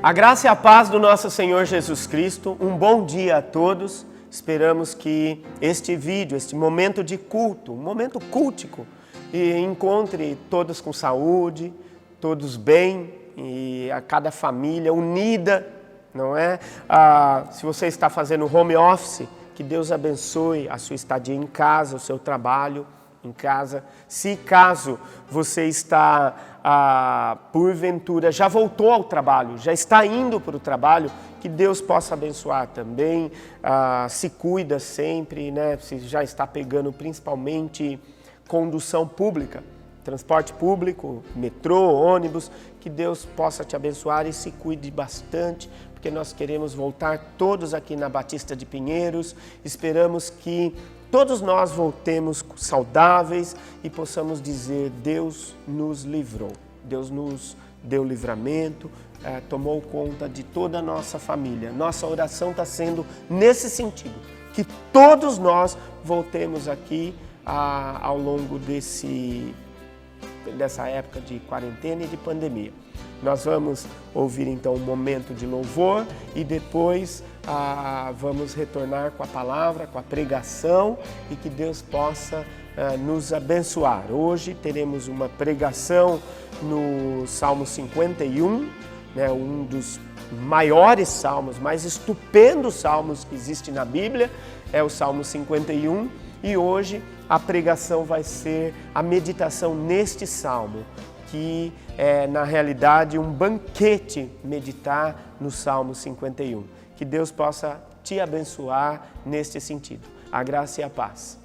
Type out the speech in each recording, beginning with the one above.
A graça e a paz do nosso Senhor Jesus Cristo, um bom dia a todos. Esperamos que este vídeo, este momento de culto, um momento cultico, encontre todos com saúde, todos bem e a cada família unida, não é? Se você está fazendo home office, que Deus abençoe a sua estadia em casa, o seu trabalho em casa. Se caso você está, porventura, já voltou ao trabalho, já está indo para o trabalho, que Deus possa abençoar também. Se cuida sempre, né? Se já está pegando principalmente condução pública, transporte público, metrô, ônibus, que Deus possa te abençoar e se cuide bastante, porque nós queremos voltar todos aqui na Batista de Pinheiros. Esperamos que todos nós voltemos saudáveis e possamos dizer: Deus nos livrou, Deus nos deu livramento, tomou conta de toda a nossa família. Nossa oração está sendo nesse sentido, que todos nós voltemos aqui ao longo dessa época de quarentena e de pandemia. Nós vamos ouvir então um momento de louvor e depois vamos retornar com a palavra, com a pregação, e que Deus possa nos abençoar. Hoje teremos uma pregação no Salmo 51, né, um dos maiores salmos, mais estupendos salmos que existe na Bíblia, é o Salmo 51, e hoje a pregação vai ser a meditação neste salmo, que é, na realidade, um banquete meditar no Salmo 51. Que Deus possa te abençoar neste sentido. A graça e a paz.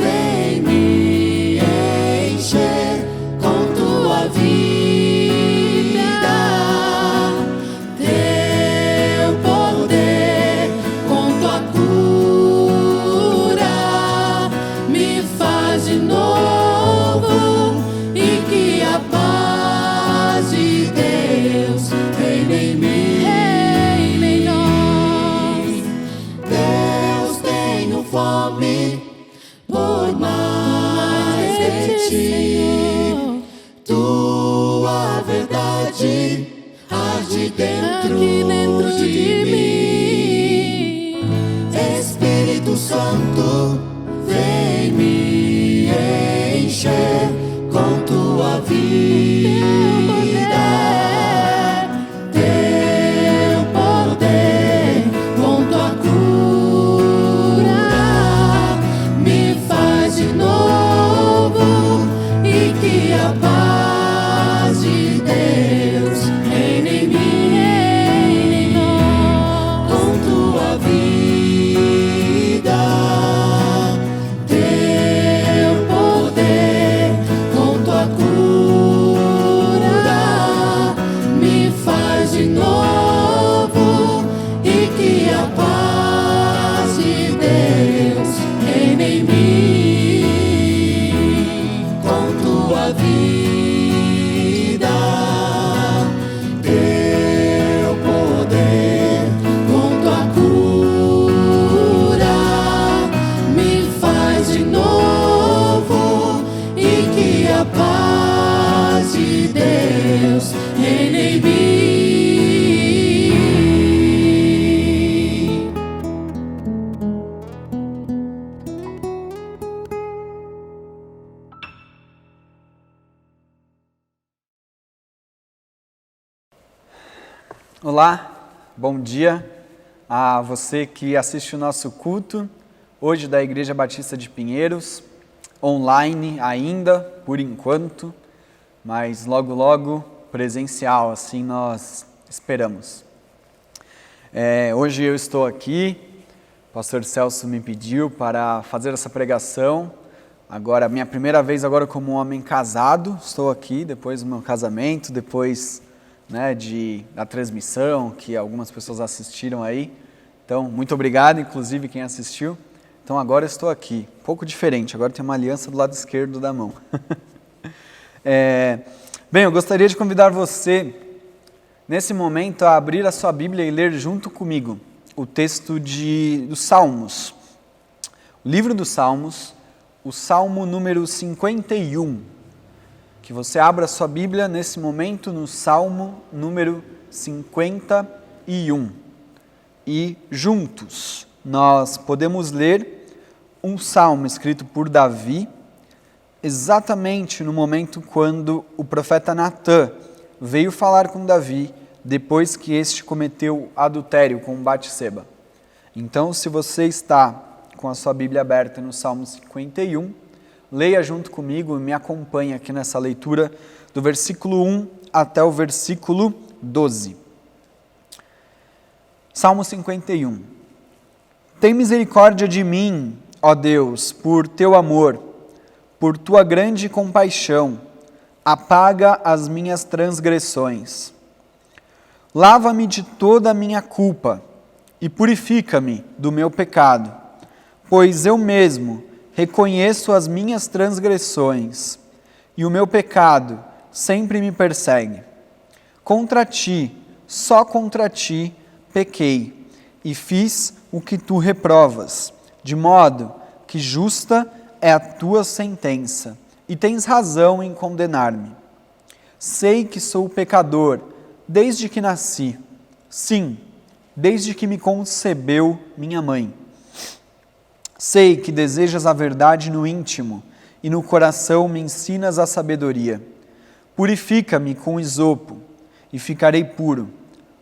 Vem me encher com tua vida. faz de novo e que a paz de Deus reine em mim, reine em nós. Deus, tenho fome por mais de ti, tua verdade arde dentro de mim. Espírito Santo, vem me encher com tua vida, teu poder, com tua cura, me faz de novo e que a paz de Deus reine em mim, reine em nós. Com tua vida, teu poder, com tua cura, me faz de novo e que a paz de Deus reine em mim. Com tua vida, teu poder, com tua cura, me faz de novo e que a paz de Deus reine em mim. Olá, bom dia a você que assiste o nosso culto, hoje da Igreja Batista de Pinheiros, online ainda, por enquanto, mas logo logo presencial, assim nós esperamos. Hoje eu estou aqui, o pastor Celso me pediu para fazer essa pregação, agora minha primeira vez agora como homem casado, estou aqui depois do meu casamento, depois da transmissão que algumas pessoas assistiram aí. Então, muito obrigado, inclusive, quem assistiu. Então, agora eu estou aqui, um pouco diferente, agora tem uma aliança do lado esquerdo da mão. Bem, eu gostaria de convidar você, nesse momento, a abrir a sua Bíblia e ler junto comigo o texto dos Salmos. O livro dos Salmos, o Salmo número 51. Que você abra a sua Bíblia nesse momento no Salmo número 51. E juntos nós podemos ler um salmo escrito por Davi, exatamente no momento quando o profeta Natã veio falar com Davi depois que este cometeu adultério com Batseba. Então, se você está com a sua Bíblia aberta no Salmo 51, leia junto comigo e me acompanhe aqui nessa leitura do versículo 1 até o versículo 12. Salmo 51. Tem misericórdia de mim, ó Deus, por teu amor, por tua grande compaixão, apaga as minhas transgressões. Lava-me de toda a minha culpa e purifica-me do meu pecado, pois eu mesmo reconheço as minhas transgressões e o meu pecado sempre me persegue. Contra ti, só contra ti, pequei e fiz o que tu reprovas, de modo que justa é a tua sentença e tens razão em condenar-me. Sei que sou pecador desde que nasci, sim, desde que me concebeu minha mãe. Sei que desejas a verdade no íntimo e no coração me ensinas a sabedoria. Purifica-me com isopo e ficarei puro.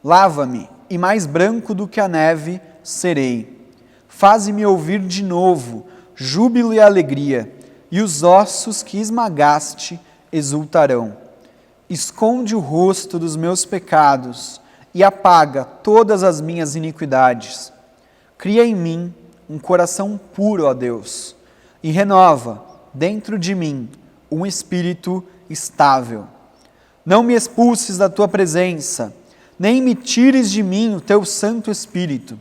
Lava-me e mais branco do que a neve serei. Faze-me ouvir de novo júbilo e alegria, e os ossos que esmagaste exultarão. Esconde o rosto dos meus pecados e apaga todas as minhas iniquidades. Cria em mim um coração puro, ó Deus, e renova dentro de mim um espírito estável. Não me expulses da tua presença, nem me tires de mim o teu Santo Espírito.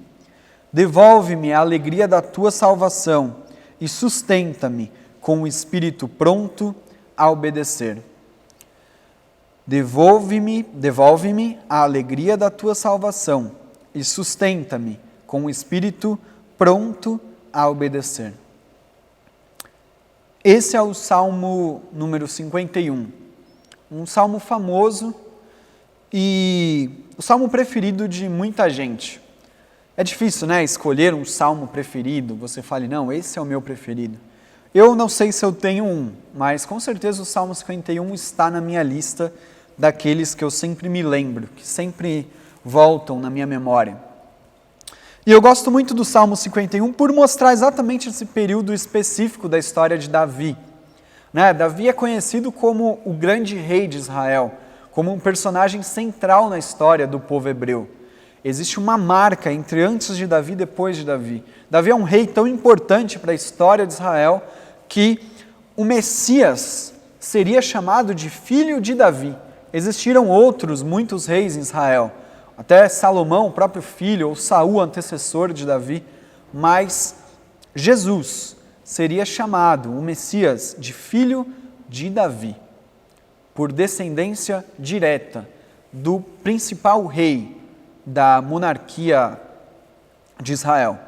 Devolve-me a alegria da tua salvação e sustenta-me com o espírito pronto a obedecer. Devolve-me a alegria da tua salvação e sustenta-me com o espírito pronto a obedecer. Esse é o Salmo número 51, um salmo famoso e o salmo preferido de muita gente. É difícil, né, escolher um salmo preferido, você fale, não, esse é o meu preferido. Eu não sei se eu tenho um, mas com certeza o Salmo 51 está na minha lista daqueles que eu sempre me lembro, que sempre voltam na minha memória. E eu gosto muito do Salmo 51 por mostrar exatamente esse período específico da história de Davi. Davi é conhecido como o grande rei de Israel, como um personagem central na história do povo hebreu. Existe uma marca entre antes de Davi e depois de Davi. Davi é um rei tão importante para a história de Israel que o Messias seria chamado de filho de Davi. Existiram muitos reis em Israel, até Salomão, o próprio filho, ou Saul, antecessor de Davi, mas Jesus seria chamado, o Messias, de filho de Davi, por descendência direta do principal rei da monarquia de Israel.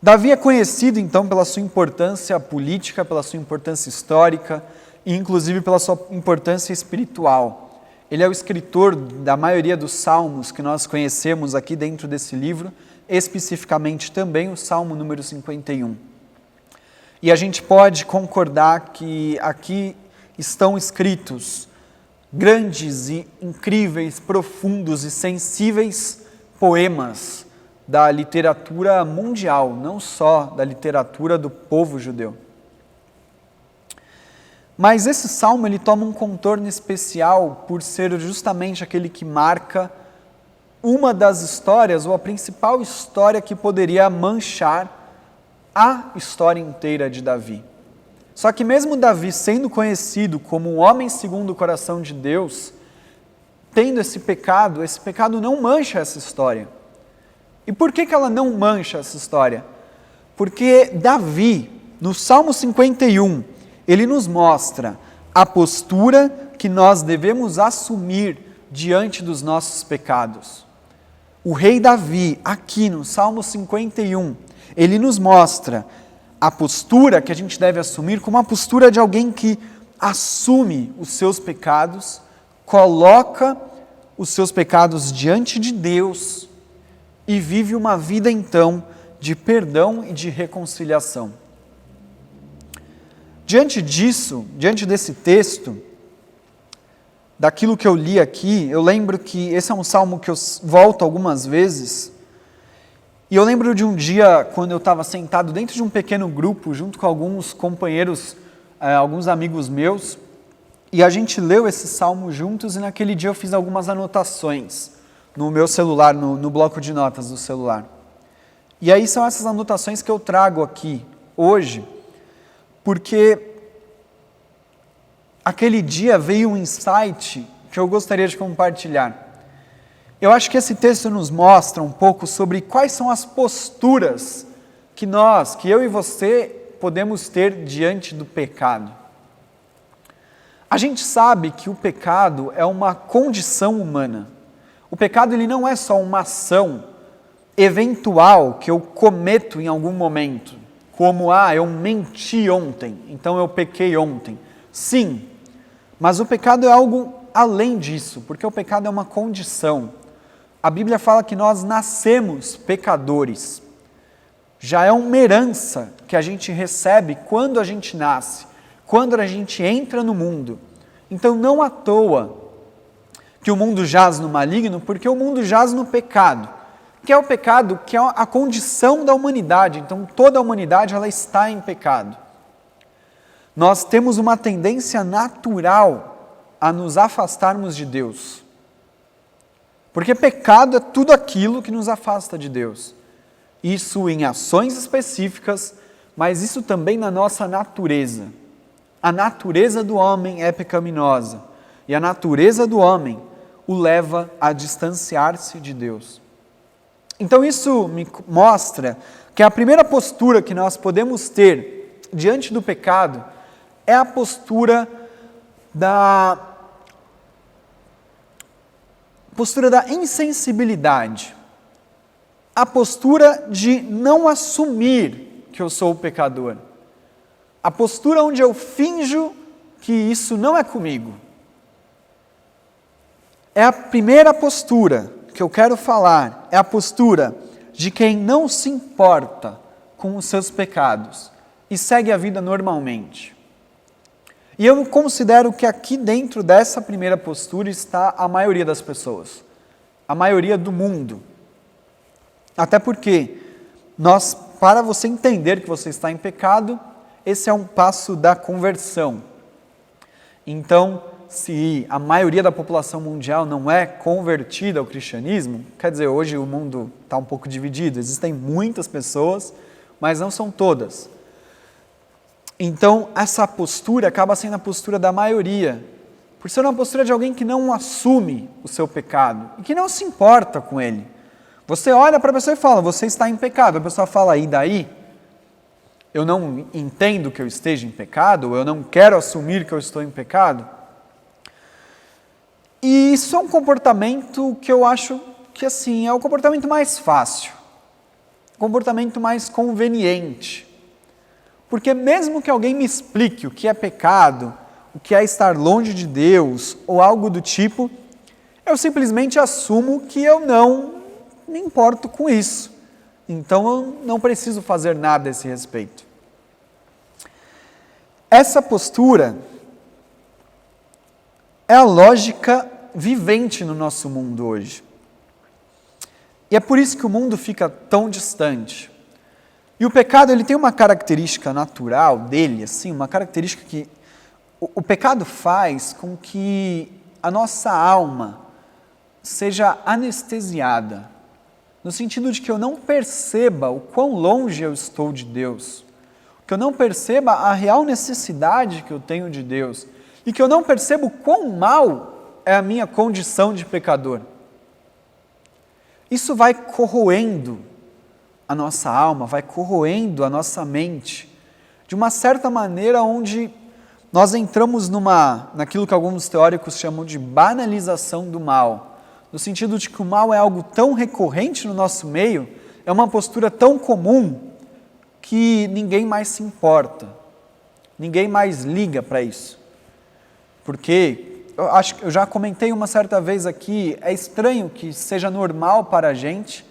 Davi é conhecido, então, pela sua importância política, pela sua importância histórica e, inclusive, pela sua importância espiritual. Ele é o escritor da maioria dos salmos que nós conhecemos aqui dentro desse livro, especificamente também o Salmo número 51. E a gente pode concordar que aqui estão escritos grandes e incríveis, profundos e sensíveis poemas da literatura mundial, não só da literatura do povo judeu. Mas esse salmo ele toma um contorno especial por ser justamente aquele que marca uma das histórias, ou a principal história que poderia manchar a história inteira de Davi. Só que mesmo Davi sendo conhecido como um homem segundo o coração de Deus, tendo esse pecado não mancha essa história. E por que ela não mancha essa história? Porque Davi, no Salmo 51, ele nos mostra a postura que nós devemos assumir diante dos nossos pecados. O rei Davi, aqui no Salmo 51, ele nos mostra a postura que a gente deve assumir como a postura de alguém que assume os seus pecados, coloca os seus pecados diante de Deus e vive uma vida, então, de perdão e de reconciliação. Diante disso, diante desse texto, daquilo que eu li aqui, eu lembro que esse é um salmo que eu volto algumas vezes, e eu lembro de um dia, quando eu estava sentado dentro de um pequeno grupo, junto com alguns companheiros, alguns amigos meus, e a gente leu esse salmo juntos, e naquele dia eu fiz algumas anotações no meu celular, no bloco de notas do celular. E aí são essas anotações que eu trago aqui, hoje, porque aquele dia veio um insight que eu gostaria de compartilhar. Eu acho que esse texto nos mostra um pouco sobre quais são as posturas que eu e você, podemos ter diante do pecado. A gente sabe que o pecado é uma condição humana. O pecado ele não é só uma ação eventual que eu cometo em algum momento, como, eu menti ontem, então eu pequei ontem. Sim, mas o pecado é algo além disso, porque o pecado é uma condição. A Bíblia fala que nós nascemos pecadores. Já é uma herança que a gente recebe quando a gente nasce, quando a gente entra no mundo. Então não à toa que o mundo jaz no maligno, porque o mundo jaz no pecado, que é o pecado, que é a condição da humanidade. Então toda a humanidade ela está em pecado. Nós temos uma tendência natural a nos afastarmos de Deus. Porque pecado é tudo aquilo que nos afasta de Deus. Isso em ações específicas, mas isso também na nossa natureza. A natureza do homem é pecaminosa, e a natureza do homem o leva a distanciar-se de Deus. Então isso me mostra que a primeira postura que nós podemos ter diante do pecado é a postura da insensibilidade, a postura de não assumir que eu sou o pecador, a postura onde eu finjo que isso não é comigo. É a primeira postura que eu quero falar, é a postura de quem não se importa com os seus pecados e segue a vida normalmente. E eu considero que aqui dentro dessa primeira postura está a maioria das pessoas, a maioria do mundo. Até porque para você entender que você está em pecado, esse é um passo da conversão. Então, se a maioria da população mundial não é convertida ao cristianismo, quer dizer, hoje o mundo está um pouco dividido, existem muitas pessoas, mas não são todas. Então, essa postura acaba sendo a postura da maioria, por ser uma postura de alguém que não assume o seu pecado e que não se importa com ele. Você olha para a pessoa e fala, você está em pecado. A pessoa fala, e daí? Eu não entendo que eu esteja em pecado, ou eu não quero assumir que eu estou em pecado. E isso é um comportamento que eu acho que assim, é o comportamento mais fácil, o comportamento mais conveniente. Porque mesmo que alguém me explique o que é pecado, o que é estar longe de Deus, ou algo do tipo, eu simplesmente assumo que eu não me importo com isso. Então eu não preciso fazer nada a esse respeito. Essa postura é a lógica vivente no nosso mundo hoje. E é por isso que o mundo fica tão distante. E o pecado, ele tem uma característica natural dele, assim, uma característica que o pecado faz com que a nossa alma seja anestesiada, no sentido de que eu não perceba o quão longe eu estou de Deus, que eu não perceba a real necessidade que eu tenho de Deus, e que eu não perceba o quão mal é a minha condição de pecador. Isso vai corroendo a nossa alma, vai corroendo a nossa mente, de uma certa maneira onde nós entramos naquilo que alguns teóricos chamam de banalização do mal, no sentido de que o mal é algo tão recorrente no nosso meio, é uma postura tão comum, que ninguém mais se importa, ninguém mais liga para isso. Porque, eu já comentei uma certa vez aqui, é estranho que seja normal para a gente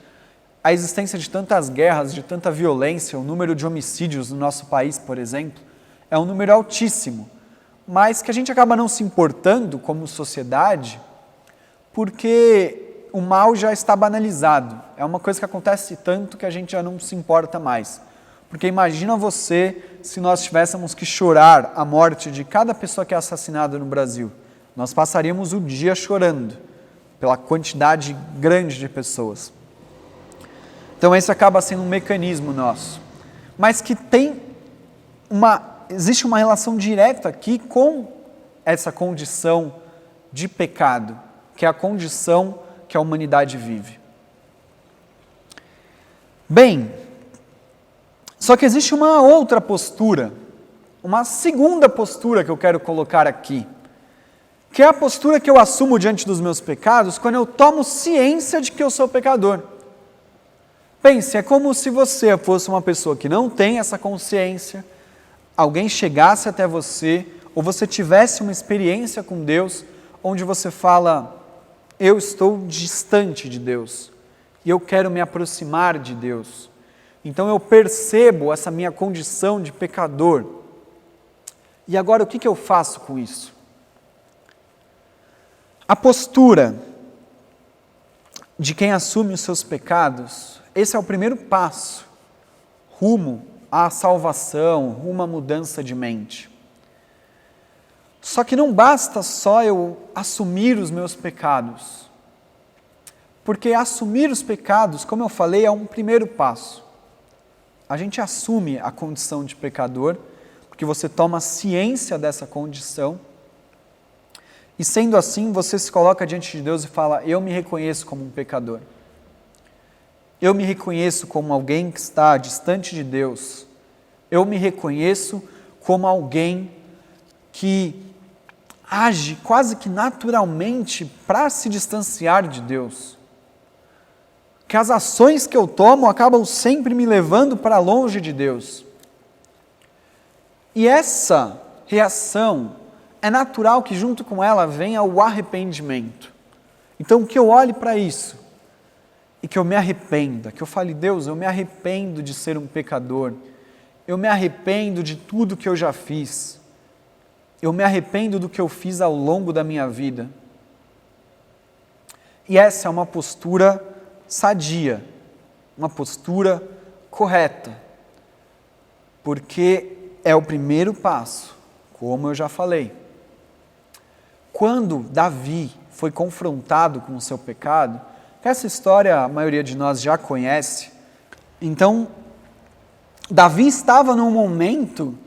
a existência de tantas guerras, de tanta violência, o número de homicídios no nosso país, por exemplo, é um número altíssimo, mas que a gente acaba não se importando como sociedade, porque o mal já está banalizado, é uma coisa que acontece tanto que a gente já não se importa mais. Porque imagina você se nós tivéssemos que chorar a morte de cada pessoa que é assassinada no Brasil. Nós passaríamos o dia chorando pela quantidade grande de pessoas. Então esse acaba sendo um mecanismo nosso, mas que existe uma relação direta aqui com essa condição de pecado, que é a condição que a humanidade vive. Bem, só que existe uma outra postura, uma segunda postura que eu quero colocar aqui, que é a postura que eu assumo diante dos meus pecados quando eu tomo ciência de que eu sou pecador. Pense, é como se você fosse uma pessoa que não tem essa consciência, alguém chegasse até você, ou você tivesse uma experiência com Deus, onde você fala, eu estou distante de Deus, e eu quero me aproximar de Deus. Então eu percebo essa minha condição de pecador. E agora o que eu faço com isso? A postura de quem assume os seus pecados, esse é o primeiro passo rumo à salvação, rumo à mudança de mente. Só que não basta só eu assumir os meus pecados, porque assumir os pecados, como eu falei, é um primeiro passo. A gente assume a condição de pecador, porque você toma ciência dessa condição, e sendo assim, você se coloca diante de Deus e fala, eu me reconheço como um pecador. Eu me reconheço como alguém que está distante de Deus, Eu me reconheço como alguém que age quase que naturalmente para se distanciar de Deus. Que as ações que eu tomo acabam sempre me levando para longe de Deus. E essa reação é natural que junto com ela venha o arrependimento. Então que eu olhe para isso e que eu me arrependa, que eu fale, Deus, eu me arrependo de ser um pecador, eu me arrependo de tudo que eu já fiz, eu me arrependo do que eu fiz ao longo da minha vida. E essa é uma postura sadia, uma postura correta, porque é o primeiro passo, como eu já falei. Quando Davi foi confrontado com o seu pecado, essa história a maioria de nós já conhece, então Davi estava num momento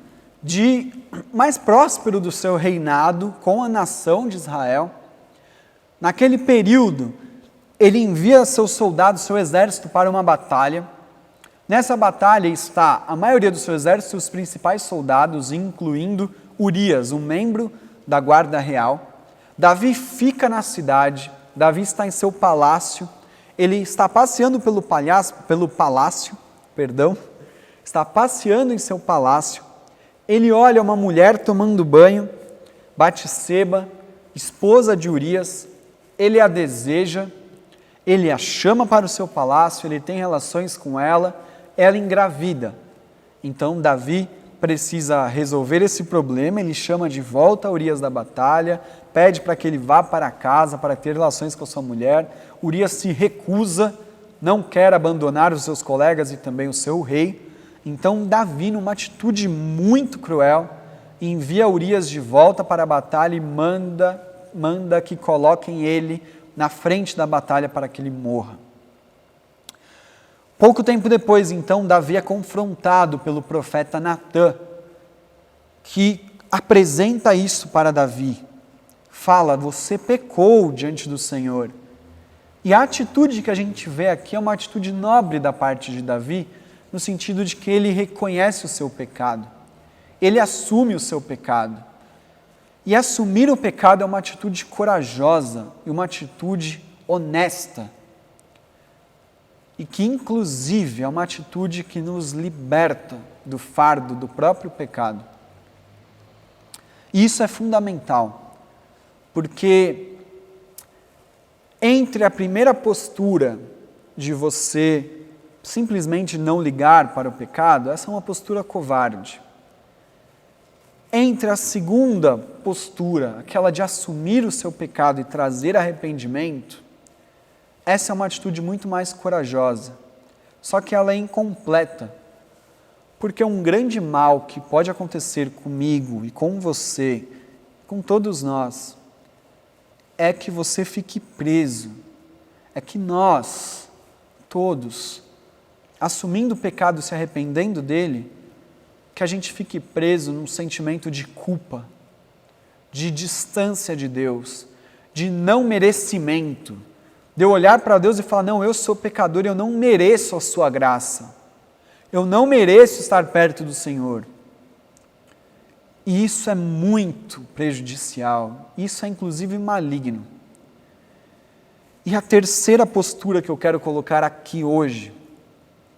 mais próspero do seu reinado com a nação de Israel. Naquele período, ele envia seus soldados, seu exército para uma batalha. Nessa batalha está a maioria do seu exército, os principais soldados, incluindo Urias, um membro da guarda real. Davi fica na cidade, Davi está em seu palácio, ele está passeando pelo palácio, está passeando em seu palácio, ele olha uma mulher tomando banho, Batseba, esposa de Urias, ele a deseja, ele a chama para o seu palácio, ele tem relações com ela engravida. Então Davi precisa resolver esse problema, ele chama de volta Urias da batalha, pede para que ele vá para casa para ter relações com a sua mulher. Urias se recusa, não quer abandonar os seus colegas e também o seu rei. Então Davi, numa atitude muito cruel, envia Urias de volta para a batalha e manda que coloquem ele na frente da batalha para que ele morra. Pouco tempo depois, então, Davi é confrontado pelo profeta Natã, que apresenta isso para Davi. Fala, você pecou diante do Senhor. E a atitude que a gente vê aqui é uma atitude nobre da parte de Davi, no sentido de que ele reconhece o seu pecado. Ele assume o seu pecado. E assumir o pecado é uma atitude corajosa e uma atitude honesta. E que, inclusive, é uma atitude que nos liberta do fardo do próprio pecado. E isso é fundamental, porque entre a primeira postura de você simplesmente não ligar para o pecado, essa é uma postura covarde. Entre a segunda postura, aquela de assumir o seu pecado e trazer arrependimento, essa é uma atitude muito mais corajosa, só que ela é incompleta, porque um grande mal que pode acontecer comigo e com você, com todos nós, é que você fique preso, é que nós, todos, assumindo o pecado e se arrependendo dele, que a gente fique preso num sentimento de culpa, de distância de Deus, de não merecimento, de eu olhar para Deus e falar, não, eu sou pecador e eu não mereço a sua graça. Eu não mereço estar perto do Senhor. E isso é muito prejudicial. Isso é inclusive maligno. E a terceira postura que eu quero colocar aqui hoje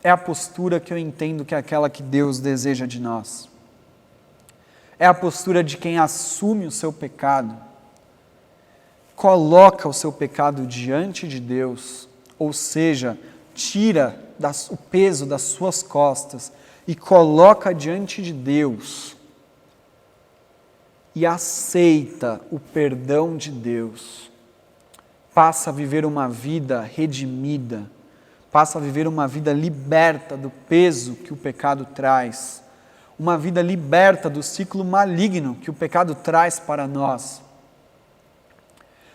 é a postura que eu entendo que é aquela que Deus deseja de nós. É a postura de quem assume o seu pecado, coloca o seu pecado diante de Deus, ou seja, tira o peso das suas costas e coloca diante de Deus e aceita o perdão de Deus, passa a viver uma vida redimida, passa a viver uma vida liberta do peso que o pecado traz, uma vida liberta do ciclo maligno que o pecado traz para nós.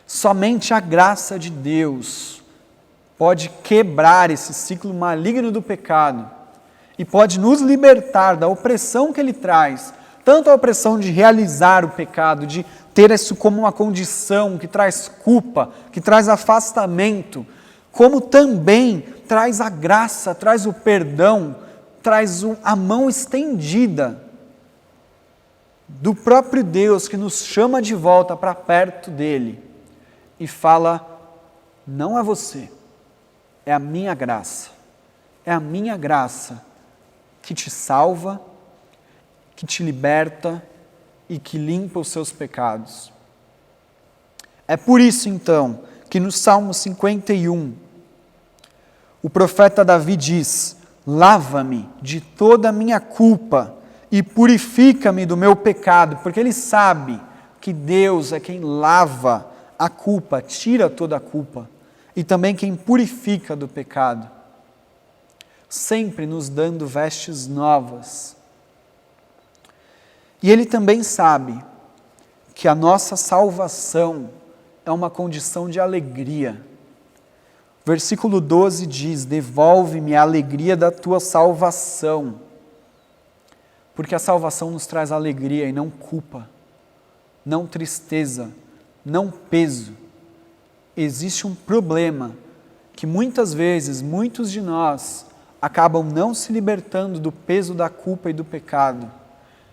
Somente a graça de Deus pode quebrar esse ciclo maligno do pecado e pode nos libertar da opressão que ele traz, tanto a opressão de realizar o pecado, de ter isso como uma condição que traz culpa, que traz afastamento, como também traz a graça, traz o perdão, traz a mão estendida do próprio Deus que nos chama de volta para perto dele e fala: não é você, é a minha graça. É a minha graça que te salva, que te liberta e que limpa os seus pecados. É por isso, então, que no Salmo 51, o profeta Davi diz: lava-me de toda a minha culpa e purifica-me do meu pecado, porque ele sabe que Deus é quem lava a culpa, tira toda a culpa, e também quem purifica do pecado, sempre nos dando vestes novas. E ele também sabe que a nossa salvação é uma condição de alegria. Versículo 12 diz: devolve-me a alegria da tua salvação. Porque a salvação nos traz alegria e não culpa, não tristeza, não peso. Existe um problema que muitas vezes, muitos de nós acabam não se libertando do peso da culpa e do pecado,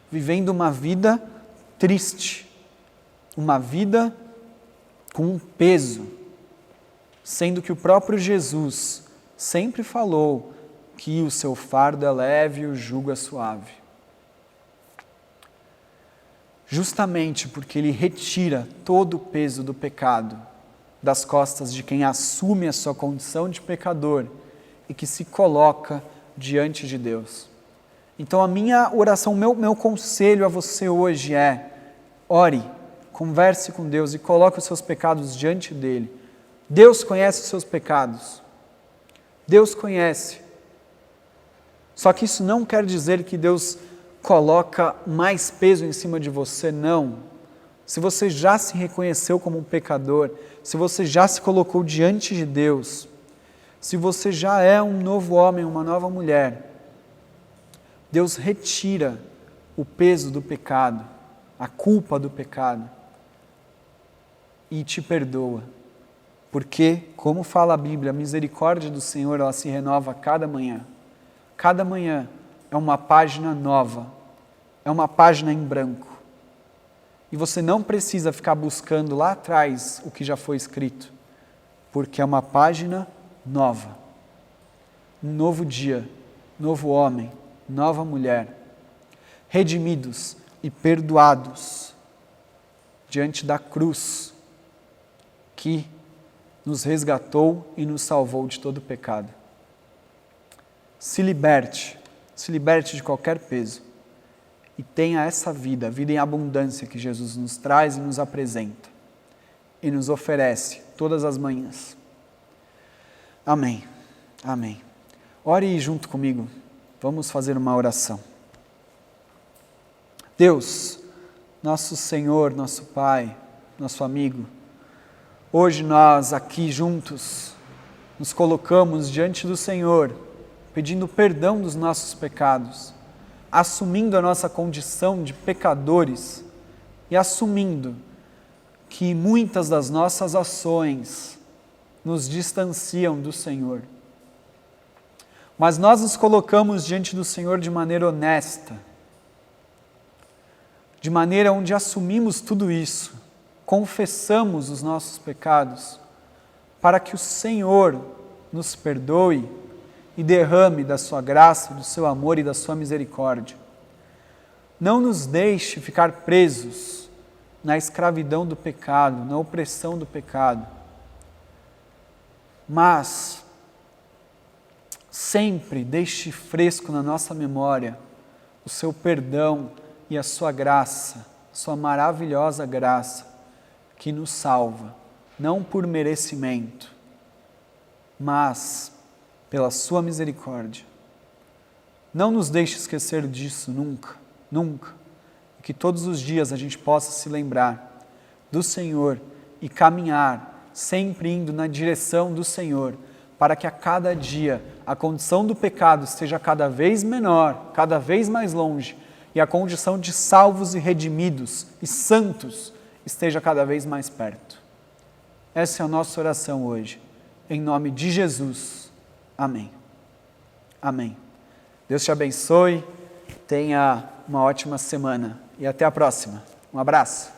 vivendo uma vida triste, uma vida com um peso, sendo que o próprio Jesus sempre falou que o seu fardo é leve e o jugo é suave. Justamente porque ele retira todo o peso do pecado das costas de quem assume a sua condição de pecador e que se coloca diante de Deus. Então a minha oração, meu conselho a você hoje é: ore, converse com Deus e coloque os seus pecados diante dele. Deus conhece os seus pecados. Deus conhece. Só que isso não quer dizer que Deus coloca mais peso em cima de você, não. Se você já se reconheceu como um pecador, se você já se colocou diante de Deus, se você já é um novo homem, uma nova mulher, Deus retira o peso do pecado, a culpa do pecado e te perdoa. Porque, como fala a Bíblia, a misericórdia do Senhor, ela se renova a cada manhã. Cada manhã é uma página nova, é uma página em branco. E você não precisa ficar buscando lá atrás o que já foi escrito, porque é uma página nova. Um novo dia, novo homem, nova mulher, redimidos e perdoados diante da cruz que nos resgatou e nos salvou de todo pecado. Se liberte de qualquer peso e tenha essa vida, a vida em abundância que Jesus nos traz e nos apresenta e nos oferece todas as manhãs. Amém. Amém. Ore junto comigo. Vamos fazer uma oração. Deus, nosso Senhor, nosso Pai, nosso amigo, hoje nós aqui juntos nos colocamos diante do Senhor, pedindo perdão dos nossos pecados, assumindo a nossa condição de pecadores e assumindo que muitas das nossas ações nos distanciam do Senhor. Mas nós nos colocamos diante do Senhor de maneira honesta, de maneira onde assumimos tudo isso, confessamos os nossos pecados, para que o Senhor nos perdoe e derrame da sua graça, do seu amor e da sua misericórdia. Não nos deixe ficar presos na escravidão do pecado, na opressão do pecado, mas sempre deixe fresco na nossa memória o seu perdão e a sua graça, sua maravilhosa graça, que nos salva, não por merecimento, mas pela sua misericórdia. Não nos deixe esquecer disso nunca, nunca. Que todos os dias a gente possa se lembrar do Senhor e caminhar, sempre indo na direção do Senhor, para que a cada dia a condição do pecado esteja cada vez menor, cada vez mais longe, e a condição de salvos e redimidos e santos esteja cada vez mais perto. Essa é a nossa oração hoje, em nome de Jesus. Amém. Amém. Deus te abençoe, tenha uma ótima semana e até a próxima. Um abraço.